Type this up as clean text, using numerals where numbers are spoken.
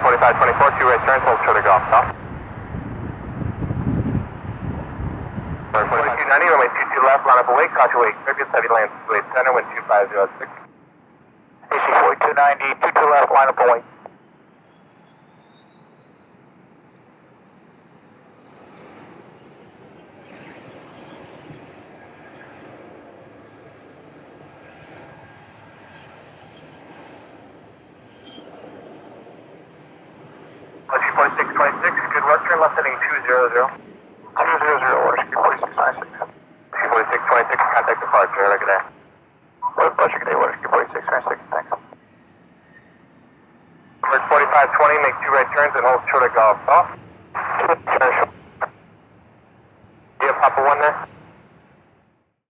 4524, 2 right turns, hold short of golf, stop. 4290, runway 22 left, line up away, caution wake, previous heavy land, situate center, wind 2506. AC 4290, 22 left, line up away. LG 4626, good work, turn left heading 200. 200, order ski 4696. Ski 4626, contact departure, look at that. Departure, good day, order ski 4696, thanks. Number 4520, make 2 right turns and hold short of golf, off. You have Papa 1 there?